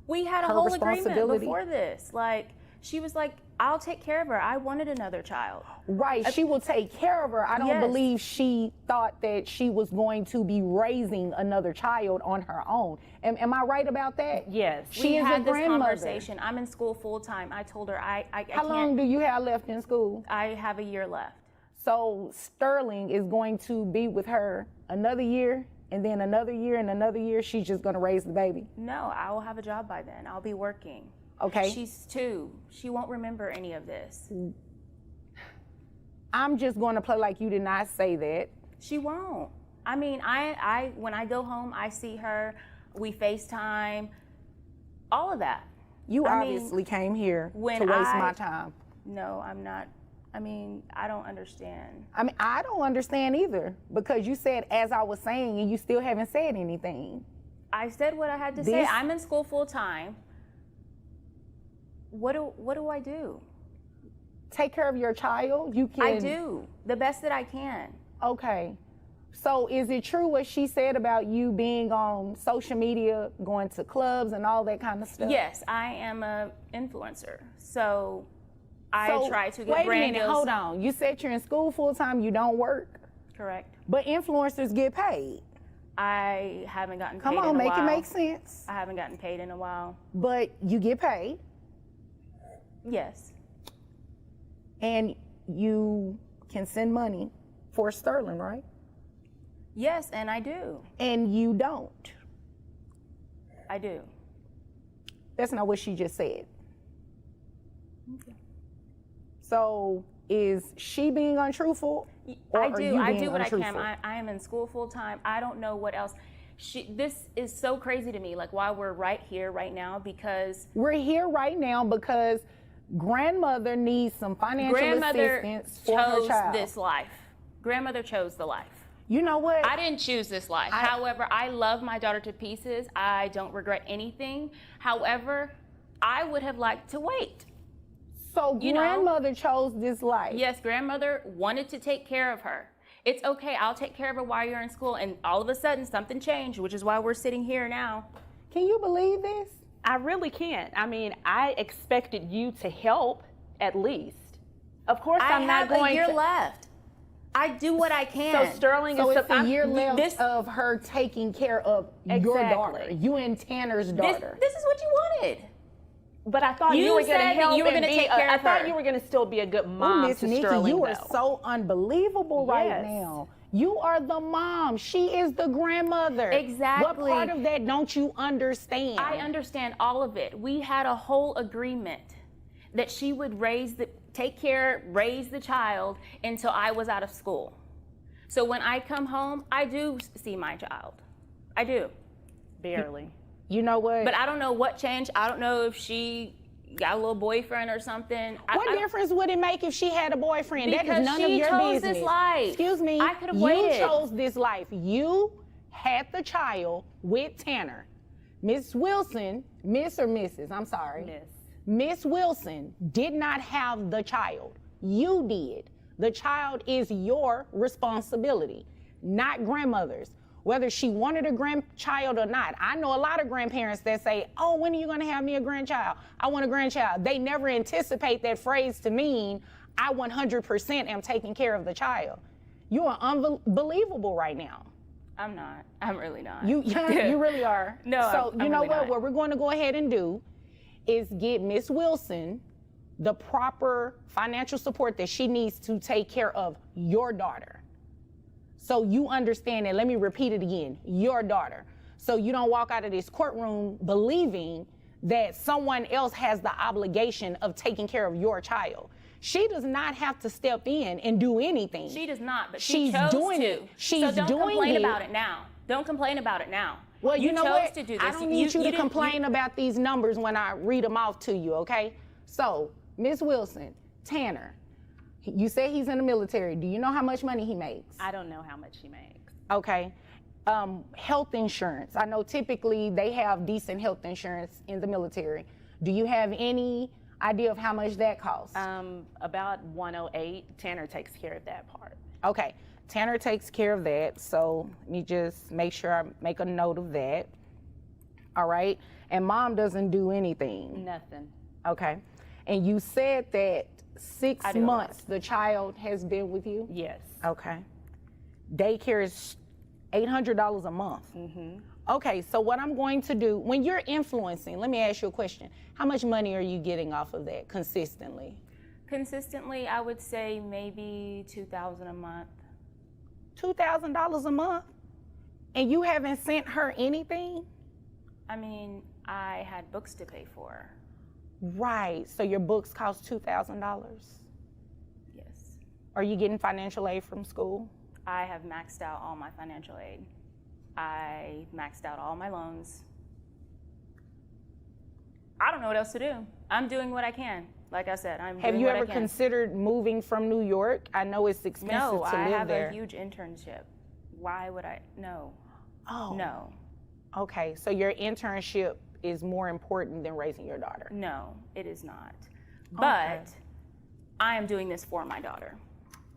We had a her whole agreement responsibility. before this. Like, she was like, I'll take care of her. I wanted another child. Right, she will take care of her. I don't Yes. believe she thought that she was going to be raising another child on her own. Am I right about that? Yes. She We is had a this grandmother. conversation. I'm in school full time. I told her I How can't. long do you have left in school? I have a year left. So Sterling is going to be with her another year, and then another year, and another year. She's just going to raise the baby. No, I will have a job by then. I'll be working. Okay. She's 2. She won't remember any of this. I'm just going to play like you did not say that. She won't. I mean, I when I go home, I see her. We FaceTime. All of that. You I mean, obviously came here when to waste I- my time. No, I'm not. I mean, I don't understand. I mean, I don't understand either, because you said as I was saying, and you still haven't said anything. I said what I had to say. I'm in school full time. What do I do? Take care of your child. You can. I do the best that I can. Okay. So is it true what she said about you being on social media, going to clubs and all that kind of stuff? Yes, I am a influencer. So I So, try to get wait brand a minute, deals. hold on. You said you're in school full time, you don't work, Correct. but influencers get paid. I haven't gotten paid Come in a on, make while. it make sense. I haven't gotten paid in a while. But you get paid, Yes. and you can send money for Sterling, right? Yes, and I do. And you don't. I do. That's not what she just said. So is she being untruthful? Or I are do. you I being do what I can. untruthful? I am in school full time. I don't know what else. This is so crazy to me. Like, why we're right here right now, because We're here right now because grandmother needs some financial grandmother assistance for her chose child. this life. Grandmother chose the life. You know what? I didn't choose this life. However, I love my daughter to pieces. I don't regret anything. However, I would have liked to wait. So You know? grandmother chose this life. Yes, grandmother wanted to take care of her. It's okay, I'll take care of her while you're in school. And all of a sudden, something changed, which is why we're sitting here now. Can you believe this? I really can't. I mean, I expected you to help at least. Of course, I I'm not have going a year to. left. I do what I can. So Sterling So is. it's a year left of her taking care of your Exactly. daughter, you and Tanner's daughter. This is what you wanted. But I thought You you were going to said that help you were and gonna be. take care I of thought her. you were going to still be a good Ooh, mom Miss to Nikki, Sterling. you are though. so unbelievable right Yes. now. You are the mom. She is the grandmother. Exactly. What part of that don't you understand? I understand all of it. We had a whole agreement that she would raise the child until I was out of school. So when I come home, I do see my child. I do. Barely. You know what? But I don't know what changed. I don't know if she got a little boyfriend or something. What difference would it make if she had a boyfriend? That Because is none she of your chose business. this life. Excuse me. I could've You waited. chose this life. You had the child with Tanner. Miss Wilson, Miss or Mrs., I'm sorry. Miss. Miss Wilson did not have the child. You did. The child is your responsibility, not grandmother's. Whether she wanted a grandchild or not. I know a lot of grandparents that say, oh, when are you gonna have me a grandchild? I want a grandchild. They never anticipate that phrase to mean, I 100% am taking care of the child. You are unbelievable right now. I'm not. I'm really not. You really are. No, So I'm you know really what? not. What we're going to go ahead and do is get Miss Wilson the proper financial support that she needs to take care of your daughter. So you understand that. Let me repeat it again. Your daughter. so you don't walk out of this courtroom believing that someone else has the obligation of taking care of your child. She does not have to step in and do anything. She does not, but she's she chose doing to. it. She's so don't doing complain it. about it now. Don't complain about it now. Well, you know chose what? to do this. I don't need you to didn't- complain about these numbers when I read them off to you, okay? So, Ms. Wilson, Tanner, you say he's in the military. Do you know how much money he makes? I don't know how much he makes. Okay. Health insurance. I know typically they have decent health insurance in the military. Do you have any idea of how much that costs? About 108. Tanner takes care of that part. Okay. Tanner takes care of that, so let me just make sure I make a note of that. All right. And mom doesn't do anything. Nothing. Okay. And you said that 6 I do a lot. months the child has been with you? Yes. Okay. Daycare is $800 a month. Mm-hmm. Okay, so what I'm going to do, when you're influencing, let me ask you a question. How much money are you getting off of that consistently? Consistently, I would say maybe $2,000 a month. $2,000 a month? And you haven't sent her anything? I mean, I had books to pay for. Right, so your books cost $2,000. Yes. Are you getting financial aid from school? I have maxed out all my financial aid. I maxed out all my loans. I don't know what else to do. I'm doing what I can. Like I said, I'm Have doing you what I ever can. considered moving from New York? I know it's expensive No, to I live have there. a huge internship. Why would I? No. Oh. No. Okay, so your internship is more important than raising your daughter. No, it is not. But I am doing this for my daughter.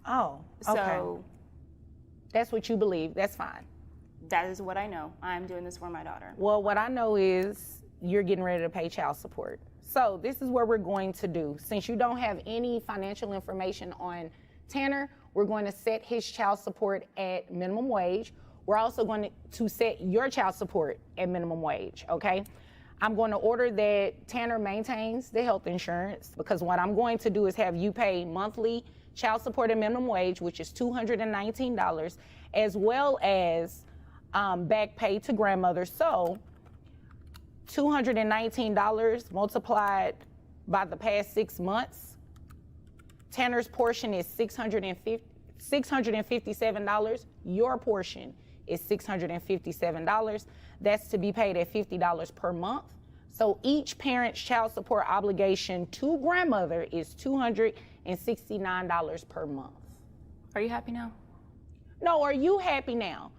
Oh, okay. So That's what you believe. That's fine. that is what I know. I am doing this for my daughter. Well, what I know is you're getting ready to pay child support. So this is what we're going to do. Since you don't have any financial information on Tanner, we're going to set his child support at minimum wage. We're also going to set your child support at minimum wage, okay? I'm going to order that Tanner maintains the health insurance, because what I'm going to do is have you pay monthly child support at minimum wage, which is $219, as well as back pay to grandmother. So $219 multiplied by the past 6 months, Tanner's portion is $657. Your portion is $657. That's to be paid at $50 per month. So each parent's child support obligation to grandmother is $269 per month. Are you happy now? No, are you happy now?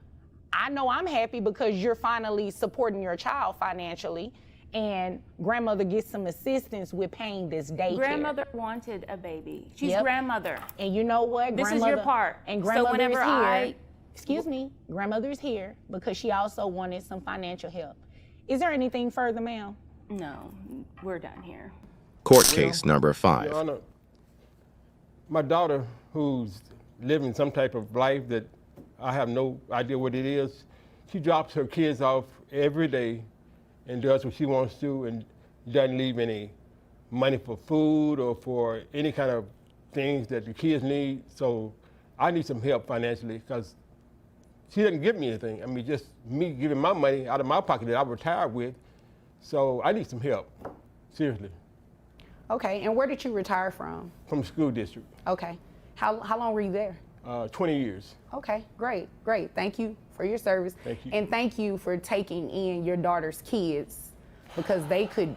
I know I'm happy because you're finally supporting your child financially, and grandmother gets some assistance with paying this daycare. Grandmother wanted a baby. She's Yep. grandmother. And you know what? This is your part. And So grandmother whenever is here. I- Excuse me. Grandmother's here because she also wanted some financial help. Is there anything further, ma'am? No, we're done here. Court case number 5. Your Honor, my daughter, who's living some type of life that I have no idea what it is, she drops her kids off every day and does what she wants to and doesn't leave any money for food or for any kind of things that the kids need. So I need some help financially because she doesn't give me anything. I mean, just me giving my money out of my pocket that I retired with. So I need some help, seriously, Okay, and where did you retire from? from the school district. Okay. How long were you there? 20 years. Okay, great. Thank you for your service. Thank you. And thank you for taking in your daughter's kids, because they could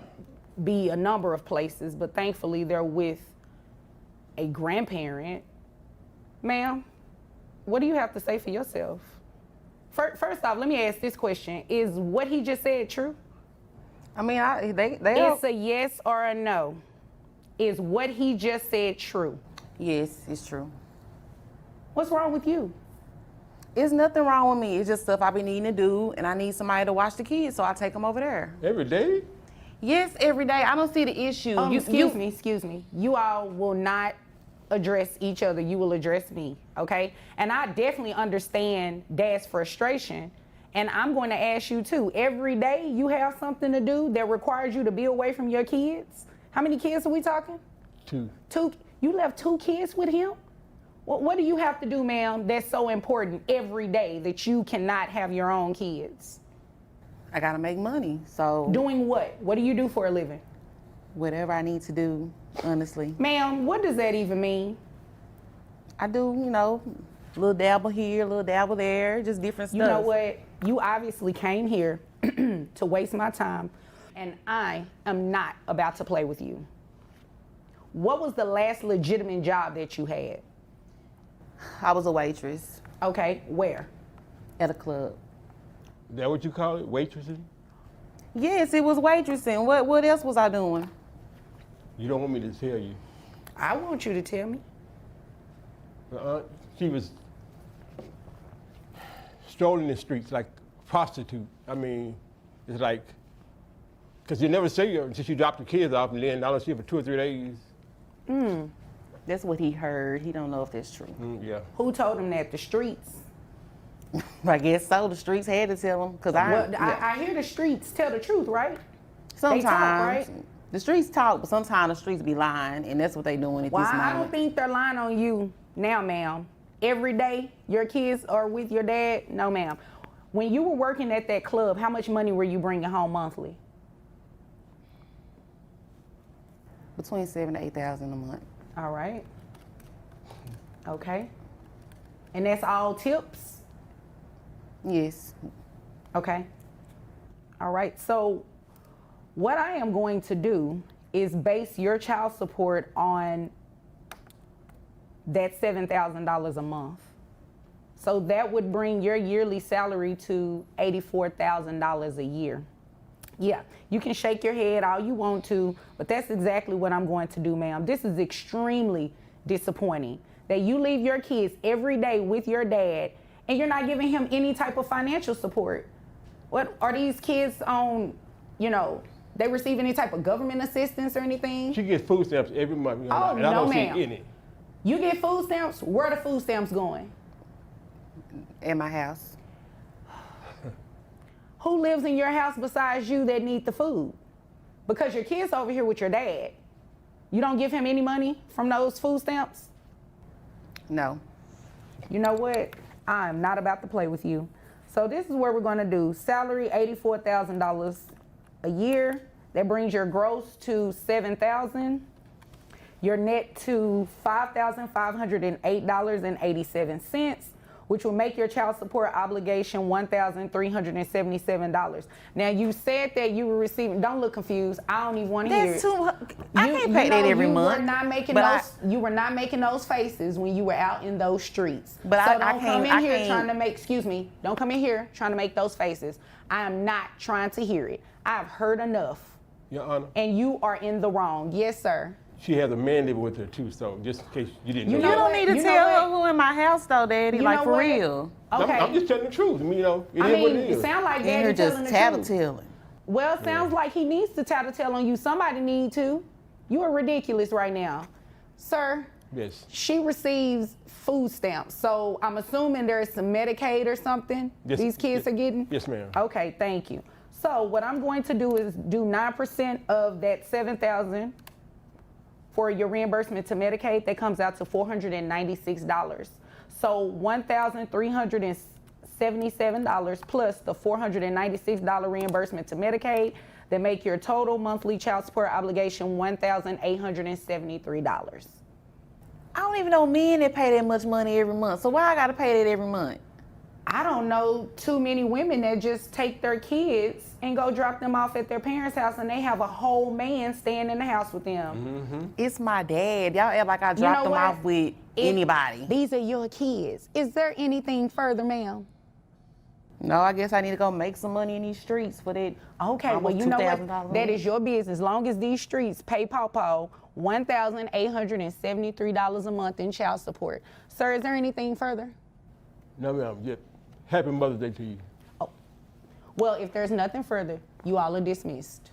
be a number of places, but thankfully they're with a grandparent. Ma'am, what do you have to say for yourself? First off, let me ask this question. Is what he just said true? I mean, they It's a yes or a no. Is what he just said true? yes, it's true. What's wrong with you? There's nothing wrong with me. It's just stuff I be needing to do, and I need somebody to watch the kids, so I take them over there. Every day? Yes, every day. I don't see the issue. Excuse me. You all will not address each other. You will address me, okay? And I definitely understand Dad's frustration. And I'm going to ask you too. Every day you have something to do that requires you to be away from your kids. How many kids are we talking? 2. 2. You left 2 kids with him? What do you have to do, ma'am, that's so important every day that you cannot have your own kids? I gotta make money. So Doing what? What do you do for a living? whatever I need to do, honestly. Ma'am, what does that even mean? I do, little dabble here, little dabble there, just different stuff. You know what? You obviously came here to waste my time, and I am not about to play with you. What was the last legitimate job that you had? I was a waitress Okay, where? at a club. Is that what you call it, waitressing? Yes, it was waitressing. What else was I doing? You don't want me to tell you. I want you to tell me. She was strolling the streets like a prostitute. I mean, it's like, because you never see her until she dropped the kids off, and then I don't see her for 2 or 3 days. That's what he heard. He don't know if that's true. Yeah. Who told him that? The streets? I guess so. The streets had to tell him. I hear the streets tell the truth, right? Sometimes. They talk, right? The streets talk, but sometimes the streets be lying, and that's what they doing at Well, this moment. I don't think they're lying on you now, ma'am. Every day your kids are with your dad? No, ma'am. When you were working at that club, how much money were you bringing home monthly? Between $7,000 to $8,000 a month. All right. Okay. And that's all tips? Yes. Okay. All right. So what I am going to do is base your child support on that $7,000 a month. So that would bring your yearly salary to $84,000 a year. Yeah, you can shake your head all you want to, but that's exactly what I'm going to do, ma'am. This is extremely disappointing that you leave your kids every day with your dad and you're not giving him any type of financial support. What are these kids on, they receive any type of government assistance or anything? She gets food stamps every month. Oh, and I no, don't ma'am. see any. You get food stamps? Where are the food stamps going? At my house. Who lives in your house besides you that need the food? Because your kid's over here with your dad. You don't give him any money from those food stamps? No. You know what? I'm not about to play with you. So this is what we're gonna do. Salary, $84,000 a year. That brings your gross to $7,000. Your net to $5,508.87. Which will make your child support obligation $1,377. Now, you said that you were receiving, don't look confused. I don't even want to hear it. I can't pay that every month. You were not making those faces when you were out in those streets. But so I don't come in can't- here trying to make, excuse me, don't come in here trying to make those faces. I am not trying to hear it. I've heard enough. Your Honor. And you are in the wrong. Yes, sir. She has a man living with her too, so just in case you didn't know. You that. don't need to tell her who in my house though, Daddy. You Like know for what? real. Okay. I'm just telling the truth. I mean, it is what it it is. sounds like And you're Daddy telling just the truth. tattletelling. Well, it sounds like he needs to tattletale on you. Somebody need to. You are ridiculous right now. Sir, Yes. she receives food stamps. So I'm assuming there's some Medicaid or something Yes, these kids are getting? Yes, ma'am. Okay, thank you. So what I'm going to do is do 9% of that $7,000 for your reimbursement to Medicaid. That comes out to $496. So $1,377 plus the $496 reimbursement to Medicaid, that make your total monthly child support obligation $1,873. I don't even know men that pay that much money every month. So why I gotta pay that every month? I don't know too many women that just take their kids and go drop them off at their parents' house and they have a whole man staying in the house with them. It's my dad. Y'all act like I You dropped know them what? off with anybody. These are your kids. Is there anything further, ma'am? No, I guess I need to go make some money in these streets for that. Okay, well, almost you know what? $2,000 That is your business. As long as these streets pay Pawpaw $1,873 a month in child support. Sir, is there anything further? No, ma'am. Just happy Mother's Day to you. Well, if there's nothing further, you all are dismissed.